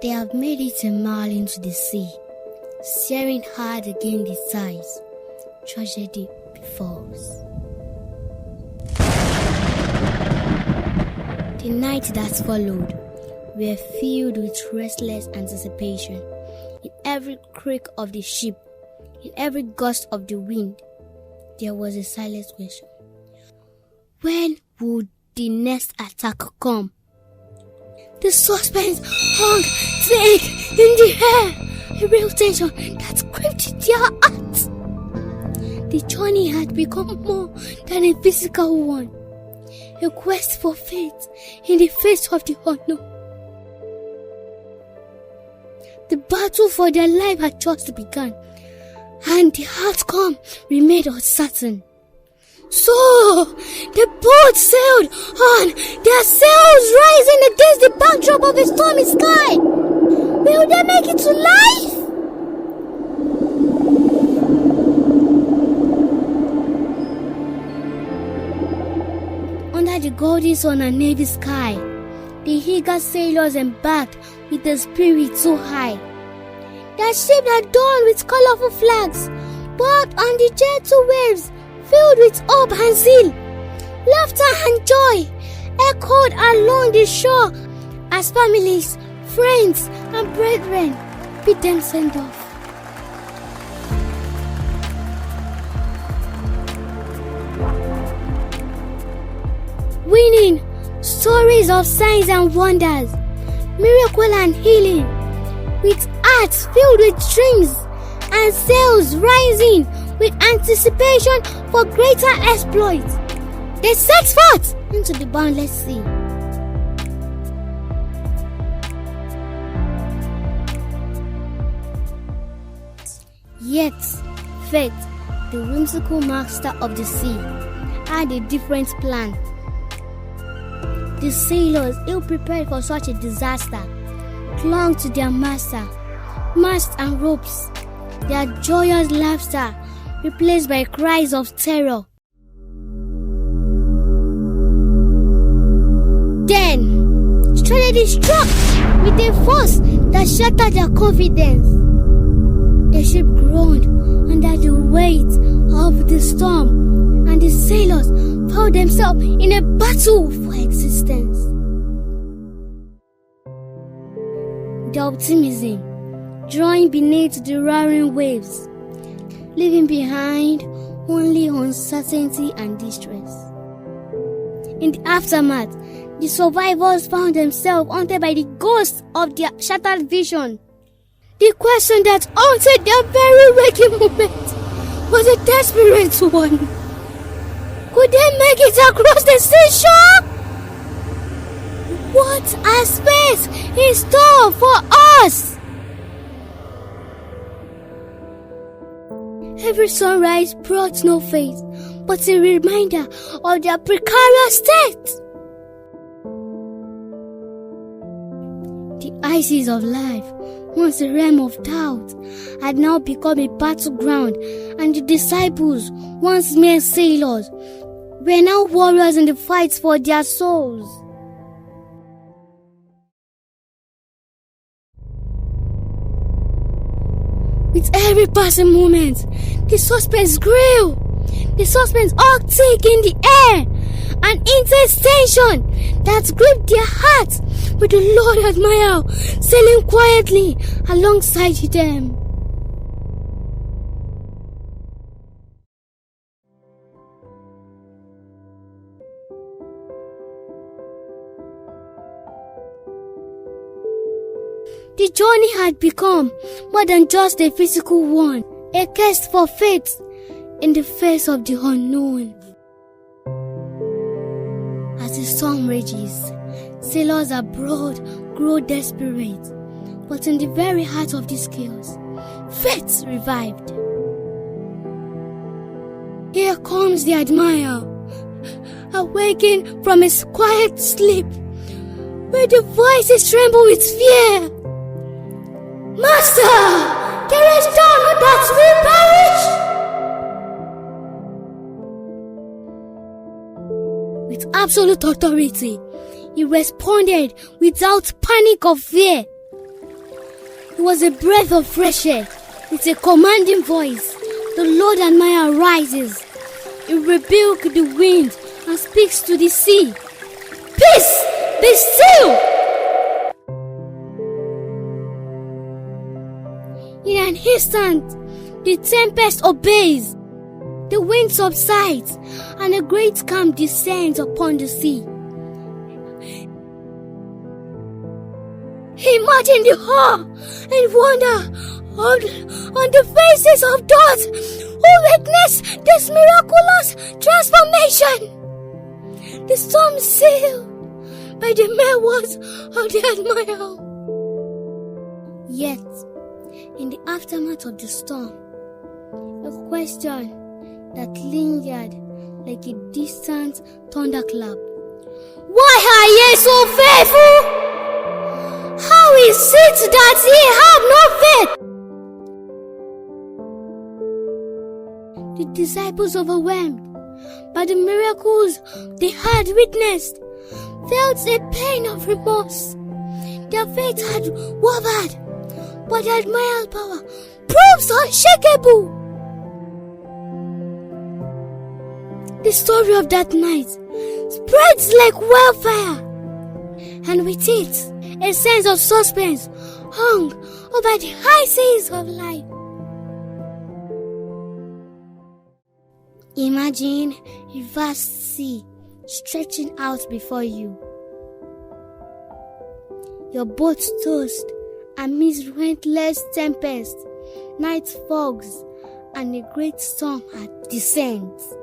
They have made it a mile into the sea, searing hard against the sides. Tragedy befalls. The night that followed were filled with restless anticipation. In every creak of the ship, in every gust of the wind, there was a silent question. When would the next attack come? The suspense hung thick in the air, a real tension that gripped their hearts. The journey had become more than a physical one, a quest for faith in the face of the unknown. The battle for their life had just begun, and the outcome remained uncertain. So, the boat sailed on, their sails rising against the backdrop of a stormy sky. Will they make it to life? Under the golden sun and navy sky, the eager sailors embarked with a spirit so high. Their ship had adorned with colorful flags, bobbed on the gentle waves, filled with hope and zeal. Laughter and joy echoed along the shore as families, friends, and brethren bid them send off. Winning stories of signs and wonders, miracle and healing, with hearts filled with dreams and sails rising with anticipation for greater exploits. They set forth into the boundless sea. Yet, fate, the whimsical master of the sea, had a different plan. The sailors, ill-prepared for such a disaster, clung to their master, masts and ropes, their joyous laughter replaced by cries of terror. Then, tragedy struck with a force that shattered their confidence. The ship groaned under the weight of the storm, and the sailors found themselves in a battle for existence. The optimism drawing beneath the roaring waves, leaving behind only uncertainty and distress. In the aftermath, the survivors found themselves haunted by the ghosts of their shattered vision. The question that haunted their very waking moment was a desperate one. Could they make it across the seashore? What has fate in store for us? Every sunrise brought no faith, but a reminder of their precarious state. The ices of life, once a realm of doubt, had now become a battleground, and the disciples, once mere sailors, were now warriors in the fight for their souls. With every passing moment, the suspense grew. The suspense hung thick in the air, an intense tension that gripped their hearts, with the Lord Admiral sailing quietly alongside them. The journey had become more than just a physical one, a quest for faith in the face of the unknown. As the storm rages, sailors abroad grow desperate, but in the very heart of this chaos, faith revived. Here comes the Admiral, awakened from his quiet sleep, where the voices tremble with fear. Master, carest thou not that we perish? With absolute authority, he responded without panic or fear. was a breath of fresh air. With a commanding voice, the Lord Admiral rises. He rebukes the wind and speaks to the sea. Peace, be still! In an instant, the tempest obeys. The wind subsides and a great calm descends upon the sea. Imagine the awe and wonder on the faces of those who witnessed this miraculous transformation. The storm sailed by the mere words of the Admiral. Yet, in the aftermath of the storm, a question that lingered like a distant thunderclap. Why are ye so faithful? How is it that ye have no faith? The disciples, overwhelmed by the miracles they had witnessed, felt a pain of remorse. Their faith had wavered, but the Admiral power proves unshakable. The story of that night spreads like wildfire, and with it, a sense of suspense hung over the high seas of life. Imagine a vast sea stretching out before you. Your boat tossed amidst relentless tempests, night fogs, and a great storm descends.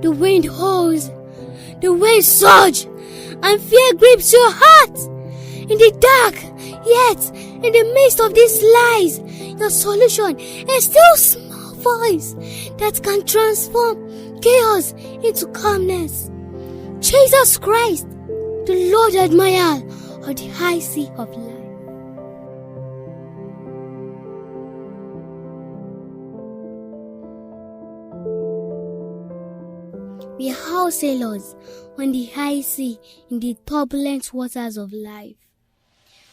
The wind howls, the waves surge, and fear grips your heart. In the dark, yet in the midst of these lies, your solution is still small voice that can transform chaos into calmness. Jesus Christ, the Lord Admiral of the high sea of life. We are house sailors on the high sea in the turbulent waters of life,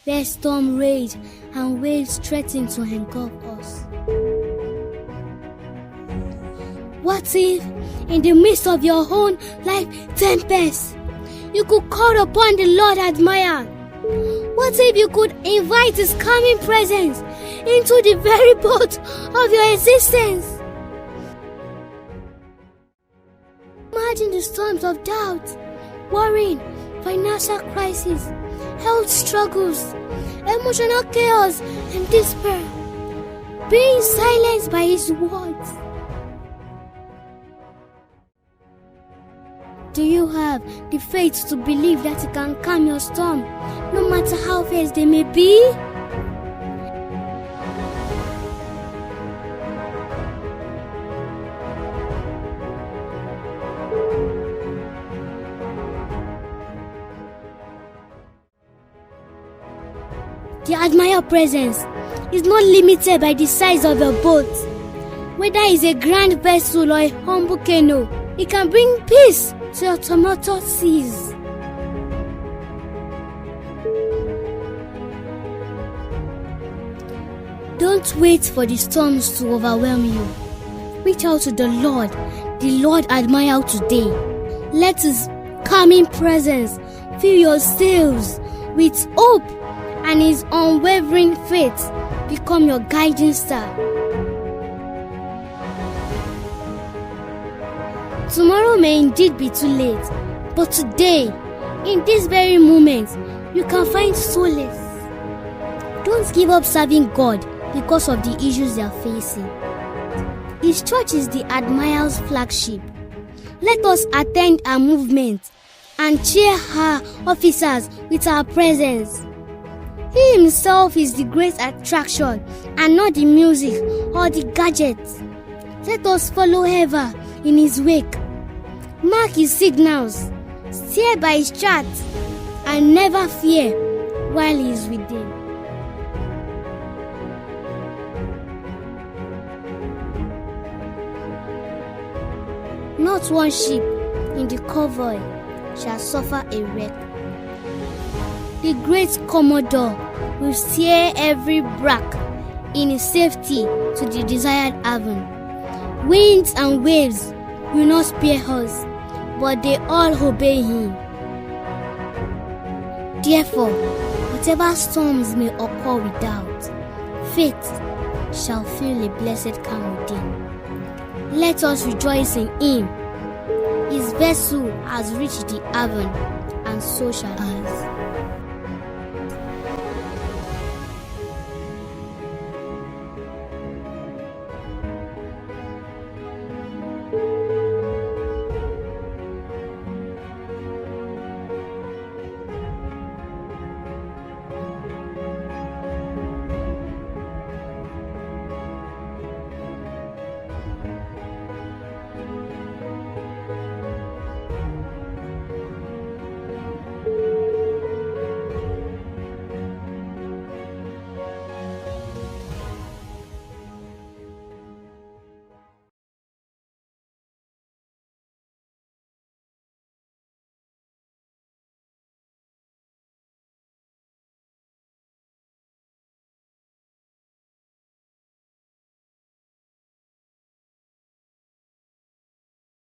where storm rage and waves threaten to engulf us. What if, in the midst of your own life tempest, you could call upon the Lord Admiral? What if you could invite His calming presence into the very boat of your existence? Imagine the storms of doubt, worry, financial crisis, health struggles, emotional chaos, and despair, being silenced by His words. Do you have the faith to believe that He can calm your storm, no matter how fierce they may be? The Admiral presence is not limited by the size of your boat. Whether it's a grand vessel or a humble canoe, it can bring peace to your tumultuous seas. Don't wait for the storms to overwhelm you. Reach out to the Lord Admiral today. Let His calming presence fill your sails with hope, and His unwavering faith become your guiding star. Tomorrow may indeed be too late, but today, in this very moment, you can find solace. Don't give up serving God because of the issues you are facing. His church is the Admiral's flagship. Let us attend our movement and cheer her officers with our presence. He Himself is the great attraction and not the music or the gadgets. Let us follow ever in His wake. Mark His signals, steer by His chart, and never fear while He is within. Not one ship in the convoy shall suffer a wreck. The great Commodore will steer every bark in safety to the desired haven. Winds and waves will not spare us, but they all obey him. Therefore, whatever storms may occur without, faith shall fill a blessed calm within. Let us rejoice in him. His vessel has reached the haven, and so shall ours.